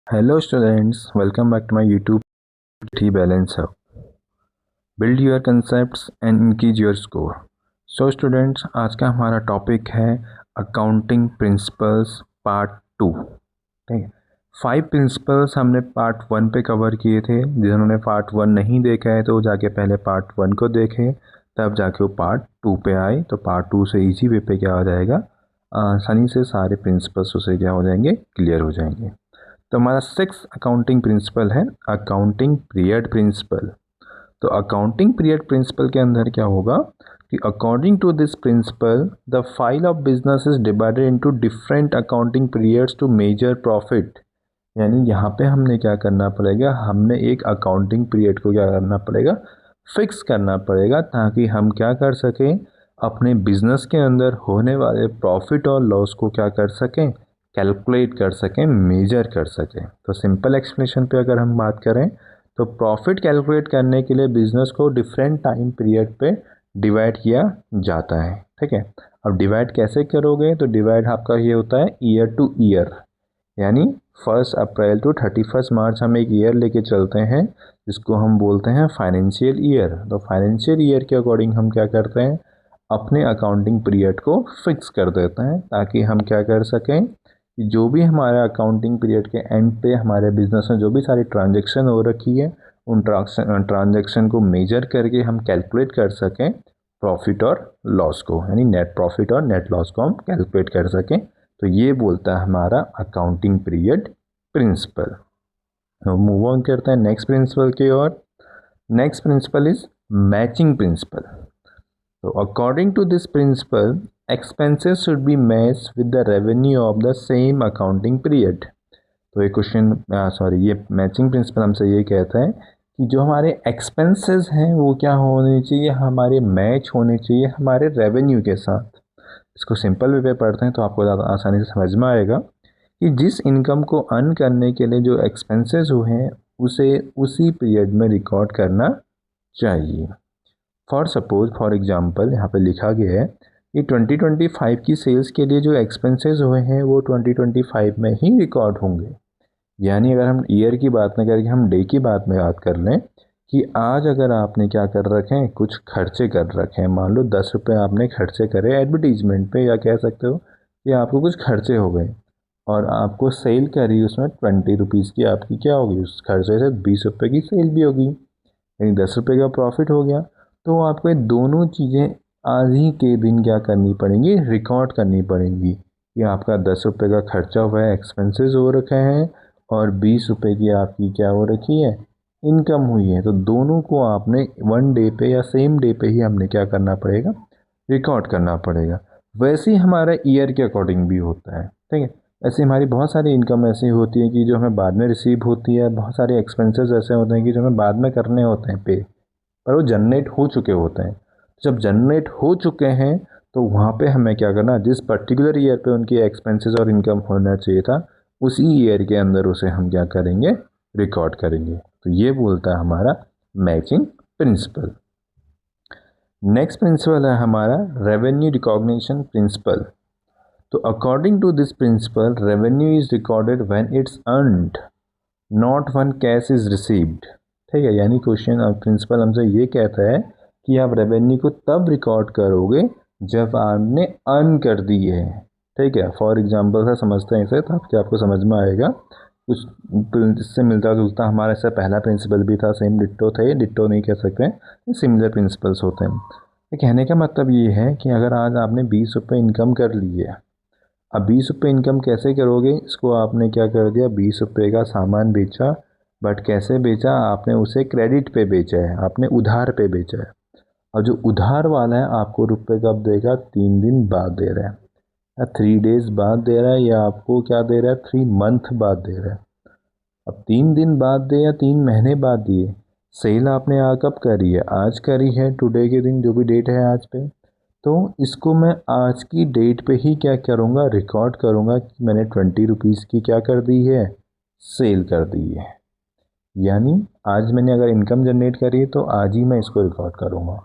Hello students, welcome back to my YouTube T Balance Hub. Build your concepts and increase your score. So students, आज का हमारा topic है accounting principles part 2। ठीक है, 5 principles हमने part 1 पे cover किए थे। जिन्होंने पार्ट 1 नहीं देखा है तो जाके पहले पार्ट 1 को देखें, तब जाके वो पार्ट 2 पे आए। तो पार्ट 2 से इजी वे पे क्या हो जाएगा, आसानी से सारे प्रिंसिपल्स उसे क्या हो जाएंगे, क्लियर हो जाएंगे। तो हमारा 6 अकाउंटिंग प्रिंसिपल है अकाउंटिंग पीरियड प्रिंसिपल। तो अकाउंटिंग पीरियड प्रिंसिपल के अंदर क्या होगा कि according to this principle the file of business is divided into different accounting periods to measure profit. यानी यहाँ पे हमने क्या करना पड़ेगा, हमने एक अकाउंटिंग पीरियड को क्या करना पड़ेगा, फिक्स करना पड़ेगा, ताकि हम क्या कर सकें, अपने बिजनेस के अंदर होने वाले प्रॉफिट और लॉस को क्या कर सकें, कैलकुलेट कर सकें, मेजर कर सकें। तो सिंपल एक्सप्लेनेशन पे अगर हम बात करें तो प्रॉफिट कैलकुलेट करने के लिए बिजनेस को डिफरेंट टाइम पीरियड पे डिवाइड किया जाता है। ठीक है, अब डिवाइड कैसे करोगे, तो डिवाइड आपका ये होता है ईयर टू ईयर, यानी 1 अप्रैल टू 31 मार्च हम एक ईयर लेके चलते हैं जिसको हम बोलते हैं फाइनेंशियल ईयर। तो फाइनेंशियल ईयर के अकॉर्डिंग हम क्या करते हैं, अपने अकाउंटिंग पीरियड को फिक्स कर देते हैं, ताकि हम क्या कर सकें कि जो भी हमारे अकाउंटिंग पीरियड के एंड पे हमारे बिजनेस में जो भी सारी ट्रांजैक्शन हो रखी है उन ट्रांजैक्शन को मेजर करके हम कैलकुलेट कर सकें प्रॉफिट और लॉस को, यानी नेट प्रॉफिट और नेट लॉस को हम कैलकुलेट कर सकें। तो ये बोलता है हमारा accounting period principle. Move on करते हैं नेक्स्ट प्रिंसिपल की ओर। Next principle is matching principle. तो according to this principle expenses should be matched with the revenue of the same accounting period। तो ये क्वेश्चन ये मैचिंग प्रिंसिपल हमसे ये कहता है कि जो हमारे एक्सपेंसेस हैं वो क्या होने चाहिए, हमारे मैच होने चाहिए हमारे रेवेन्यू के साथ। इसको सिंपल वे पे पढ़ते हैं तो आपको ज़्यादा आसानी से समझ में आएगा कि जिस इनकम को अर्न करने के लिए जो एक्सपेंसेस हुए हैं उसे उसी पीरियड में रिकॉर्ड करना चाहिए। फॉर एग्जाम्पल यहाँ पे लिखा गया है कि 2025 की सेल्स के लिए जो एक्सपेंसेस हुए हैं वो 2025 में ही रिकॉर्ड होंगे। यानी अगर हम ईयर की बात न करके हम डे की बात कर लें कि आज अगर आपने क्या कर रखे हैं, कुछ खर्चे कर रखे हैं, मान लो 10 रुपये आपने खर्चे करे एडवर्टीजमेंट पे, या कह सकते हो कि आपको कुछ खर्चे हो गए और आपको सेल करी, उसमें 20 रुपीज़ की आपकी क्या होगी, उस खर्चे से 20 रुपये की सेल भी होगी, यानी 10 रुपये का प्रॉफिट हो गया। तो आपको ये दोनों चीज़ें आज ही के दिन क्या करनी पड़ेंगी, रिकॉर्ड करनी पड़ेंगी कि आपका 10 रुपये का खर्चा हुआ है, एक्सपेंसेस हो रखे हैं, और 20 रुपये की आपकी क्या हो रखी है, इनकम हुई है। तो दोनों को आपने वन डे पे या सेम डे पे ही हमने क्या करना पड़ेगा, रिकॉर्ड करना पड़ेगा। वैसे ही हमारा ईयर के अकॉर्डिंग भी होता है। ठीक है, ऐसे हमारी बहुत सारी इनकम ऐसी होती है कि जो हमें बाद में रिसीव होती है, बहुत सारे एक्सपेंसेस ऐसे होते हैं कि जो हमें बाद में करने होते हैं पे, पर वो जनरेट हो चुके होते हैं। जब जनरेट हो चुके हैं तो वहाँ पे हमें क्या करना, जिस पर्टिकुलर ईयर पे उनकी एक्सपेंसेस और इनकम होना चाहिए था उसी ईयर के अंदर उसे हम क्या करेंगे, रिकॉर्ड करेंगे। तो ये बोलता है हमारा मैचिंग प्रिंसिपल। नेक्स्ट प्रिंसिपल है हमारा रेवेन्यू रिकॉग्निशन प्रिंसिपल। तो according to this principle revenue is recorded when it's earned, not when cash is received. ठीक है, यानी क्वेश्चन प्रिंसिपल हमसे ये कहता है कि आप रेवेन्यू को तब रिकॉर्ड करोगे जब आपने अर्न कर दी है। ठीक है, फॉर एग्जांपल से समझते हैं इसे, तो आपको समझ में आएगा। कुछ इससे मिलता जुलता हमारा इससे पहला प्रिंसिपल भी था, सेम डिट्टो थे, डिट्टो नहीं कह सकते, सिमिलर प्रिंसिपल्स होते हैं। तो कहने का मतलब ये है कि अगर आज आपने 20 रुपये इनकम कर ली है, अब 20 रुपये इनकम कैसे करोगे, इसको आपने क्या कर दिया, 20 रुपये का सामान बेचा, बट कैसे बेचा, आपने उसे क्रेडिट पे बेचा है, आपने उधार पे बेचा है। और जो उधार वाला है आपको रुपये कब देगा, 3 दिन बाद दे रहा है, या 3 डेज बाद दे रहा है, या आपको क्या दे रहा है, 3 मंथ बाद दे रहा है। अब 3 दिन बाद दे या 3 महीने बाद दिए, सेल आपने कब करी है, आज करी है, टुडे के दिन जो भी डेट है आज पे, तो इसको मैं आज की डेट पे ही क्या करूँगा, रिकॉर्ड करूँगा कि मैंने 20 रुपीज़ की क्या कर दी है, सेल कर दी है। यानी आज मैंने अगर इनकम जनरेट करी तो आज ही मैं इसको रिकॉर्ड करूँगा।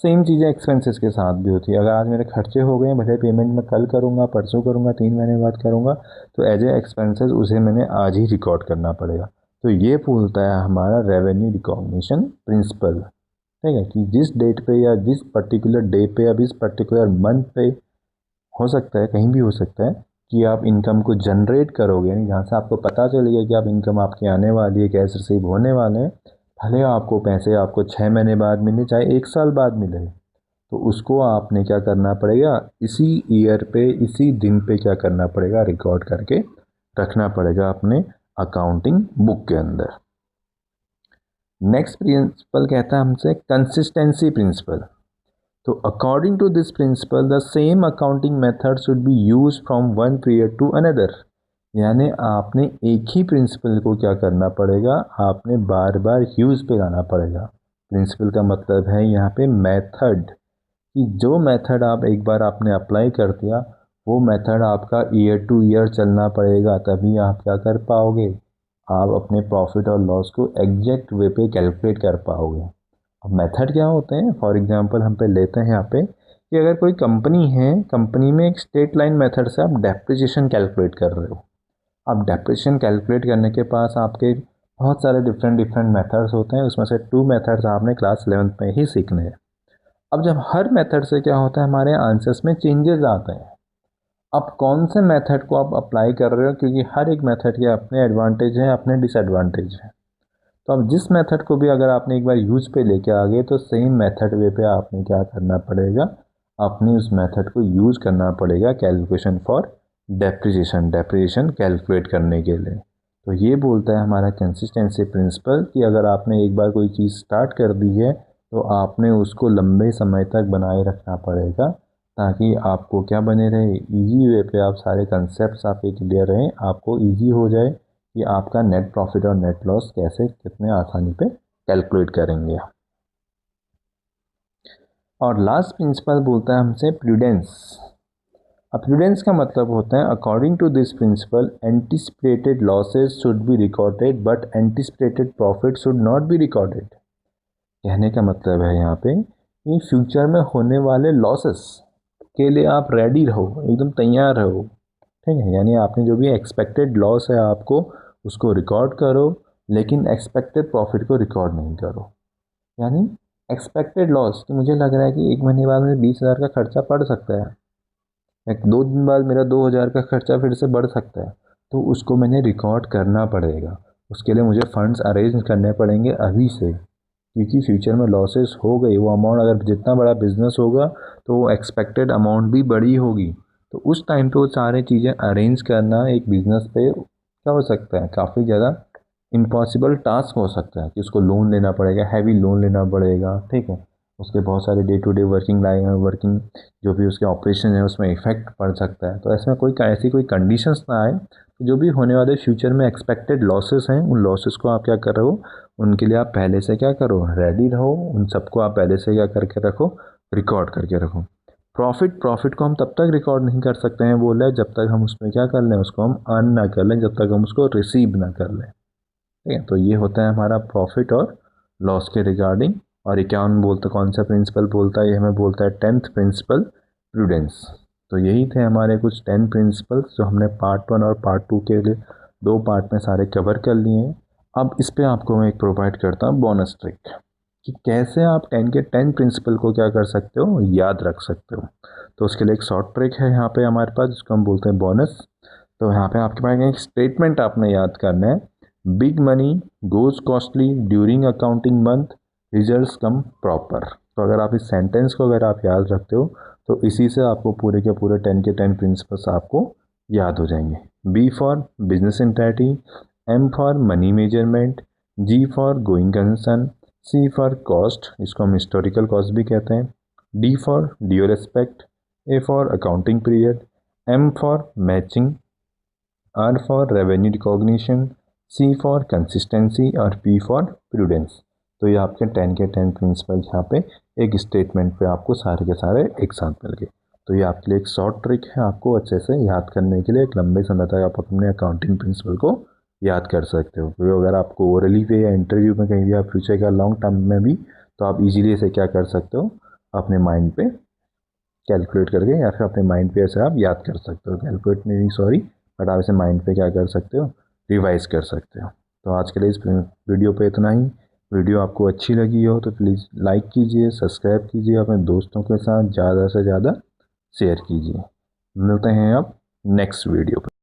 सेम चीज़ें एक्सपेंसेस के साथ भी होती है। अगर आज मेरे खर्चे हो गए, भले पेमेंट मैं कल करूँगा, परसों करूँगा, 3 महीने बाद करूँगा, तो एज ए एक्सपेंसेस उसे मैंने आज ही रिकॉर्ड करना पड़ेगा। तो ये बोलता है हमारा रेवेन्यू रिकॉग्निशन प्रिंसिपल, ठीक है, कि जिस डेट पे या जिस पर्टिकुलर डे पे या जिस पर्टिकुलर मंथ पे, हो सकता है कहीं भी हो सकता है, कि आप इनकम को जनरेट करोगे, यानी जहाँ से आपको पता चलेगा कि आप इनकम आपकी आने वाली है, कैश रिसीव होने वाले हैं, भले आपको पैसे आपको 6 महीने बाद मिले, चाहे 1 साल बाद मिले, तो उसको आपने क्या करना पड़ेगा, इसी ईयर पे, इसी दिन पे क्या करना पड़ेगा, रिकॉर्ड करके रखना पड़ेगा अपने अकाउंटिंग बुक के अंदर। नेक्स्ट प्रिंसिपल कहता है हमसे कंसिस्टेंसी प्रिंसिपल। तो according to this principle the same accounting method should be use from one period to another. यानी आपने एक ही प्रिंसिपल को क्या करना पड़ेगा, आपने बार बार यूज़ पे लाना पड़ेगा। प्रिंसिपल का मतलब है यहाँ पे मेथड, कि जो मेथड आप एक बार आपने अप्लाई कर दिया, वो मेथड आपका ईयर टू ईयर चलना पड़ेगा, तभी आप क्या कर पाओगे, आप अपने प्रॉफिट और लॉस को एग्जैक्ट वे पे कैलकुलेट कर पाओगे। अब मेथड क्या होते हैं, फॉर एग्जांपल हम पे लेते हैं यहाँ पे, कि अगर कोई कंपनी है, कंपनी में एक स्ट्रेट लाइन मेथड से आप डेप्रिसिएशन कैलकुलेट कर रहे हो। अब डेप्रिसिएशन कैलकुलेट करने के पास आपके बहुत सारे डिफरेंट डिफरेंट मेथड्स होते हैं, उसमें से 2 मेथड्स आपने क्लास 11th में ही सीखने हैं। अब जब हर मेथड से क्या होता है, हमारे आंसर्स में चेंजेस आते हैं। अब कौन से मेथड को आप अप्लाई कर रहे हो, क्योंकि हर एक मेथड के अपने एडवांटेज हैं, अपने डिसएडवांटेज हैं। तो अब जिस मेथड को भी अगर आपने एक बार यूज़ पे लेके आ गए, तो सेम मेथड वे पे आपने क्या करना पड़ेगा, आपने उस मेथड को यूज़ करना पड़ेगा कैलकुलेशन फॉर डेप्रिसिएशन कैलकुलेट करने के लिए। तो ये बोलता है हमारा कंसिस्टेंसी प्रिंसिपल, कि अगर आपने एक बार कोई चीज़ स्टार्ट कर दी है, तो आपने उसको लंबे समय तक बनाए रखना पड़ेगा, ताकि आपको क्या बने रहे, इजी वे पे आप सारे कंसेप्ट आपके क्लियर रहें, आपको इजी हो जाए कि आपका नेट प्रॉफिट और नेट लॉस कैसे कितने आसानी पे कैलकुलेट करेंगे। और लास्ट प्रिंसिपल बोलता है हमसे प्रूडेंस। अब प्रूडेंस का मतलब होता है according to this principle anticipated losses should be recorded but anticipated profit should not be recorded. कहने का मतलब है यहाँ पे कि फ्यूचर में होने वाले लॉसेस के लिए आप रेडी रहो, एकदम तैयार रहो, ठीक है। यानी आपने जो भी एक्सपेक्टेड लॉस है आपको उसको रिकॉर्ड करो, लेकिन एक्सपेक्टेड प्रॉफिट को रिकॉर्ड नहीं करो। यानी एक्सपेक्टेड लॉस, कि मुझे लग रहा है कि 1 महीने बाद मुझे 20,000 का खर्चा पड़ सकता है, एक 2 दिन बाद मेरा 2,000 का खर्चा फिर से बढ़ सकता है, तो उसको मैंने रिकॉर्ड करना पड़ेगा। उसके लिए मुझे फंड्स अरेंज करने पड़ेंगे अभी से, क्योंकि फ्यूचर में लॉसेस हो गई, वो अमाउंट अगर जितना बड़ा बिजनेस होगा तो वो एक्सपेक्टेड अमाउंट भी बड़ी होगी। तो उस टाइम पे वो सारी चीज़ें अरेंज करना एक बिज़नेस पे क्या हो सकता है, काफ़ी ज़्यादा इम्पॉसिबल टास्क हो सकता है, कि उसको लोन लेना पड़ेगा, हैवी लोन लेना पड़ेगा, ठीक है। उसके बहुत सारे डे टू डे वर्किंग जो भी उसके ऑपरेशन है उसमें इफेक्ट पड़ सकता है। तो ऐसे में कोई ऐसी कोई कंडीशंस ना आए, तो जो भी होने वाले फ्यूचर में एक्सपेक्टेड लॉसेस हैं, उन लॉसेस को आप क्या कर रहे हो, उनके लिए आप पहले से क्या करो, रेडी रहो, उन सबको आप पहले से क्या करके रखो, रिकॉर्ड करके रखो। प्रॉफिट को हम तब तक रिकॉर्ड नहीं कर सकते हैं बोला है, जब तक हम उसमें क्या कर लें, उसको हम अर्न ना कर लें, जब तक हम उसको रिसीव ना कर लें, ठीक है। तो ये होता है हमारा प्रॉफिट और लॉस के रिगार्डिंग। और ये क्या बोलता, कौन सा प्रिंसिपल बोलता है, ये हमें बोलता है 10th प्रिंसिपल, प्रूडेंस। तो यही थे हमारे कुछ 10 प्रिंसिपल्स, जो हमने पार्ट 1 और पार्ट 2 के लिए 2 पार्ट में सारे कवर कर लिए हैं। अब इस पे आपको मैं एक प्रोवाइड करता हूँ बोनस ट्रिक, कि कैसे आप 10 के 10 प्रिंसिपल को क्या कर सकते हो, याद रख सकते हो। तो उसके लिए एक शॉर्ट ट्रिक है यहाँ पे हमारे पास, जिसको हम बोलते हैं बोनस। तो यहाँ पे आपके पास एक स्टेटमेंट आपने याद करना है, big money goes costly during accounting month, results come proper. तो अगर आप इस सेंटेंस को अगर आप याद रखते हो, तो इसी से आपको पूरे के पूरे 10 के 10 प्रिंसिपल्स आपको याद हो जाएंगे। B for business entity, M for money measurement, G for going concern, C for cost, इसको हम हिस्टोरिकल कॉस्ट भी कहते हैं, D for due respect, A for accounting period, M for matching, R for revenue recognition, C for consistency और P for prudence. तो ये आपके 10 के 10 प्रिंसिपल यहाँ पे एक स्टेटमेंट पे आपको सारे के सारे एक साथ मिल गए। तो ये आपके लिए एक शॉर्ट ट्रिक है, आपको अच्छे से याद करने के लिए, एक लंबे समय तक आप अपने अकाउंटिंग प्रिंसिपल को याद कर सकते हो। क्योंकि अगर आपको ओरली पे या इंटरव्यू में कहीं भी आप फ्यूचर का लॉन्ग टर्म में भी, तो आप इजीली इसे क्या कर सकते हो, अपने माइंड पे कैलकुलेट करके, या फिर अपने माइंड पे ऐसे आप याद कर सकते हो, कैलकुलेट नहीं सॉरी, बट आप ऐसे माइंड पे क्या कर सकते हो, रिवाइज कर सकते हो। तो आज के लिए इस वीडियो पे इतना ही। वीडियो आपको अच्छी लगी हो तो प्लीज़ लाइक कीजिए, सब्सक्राइब कीजिए, अपने दोस्तों के साथ ज़्यादा से ज़्यादा शेयर कीजिए। मिलते हैं अब नेक्स्ट वीडियो पे।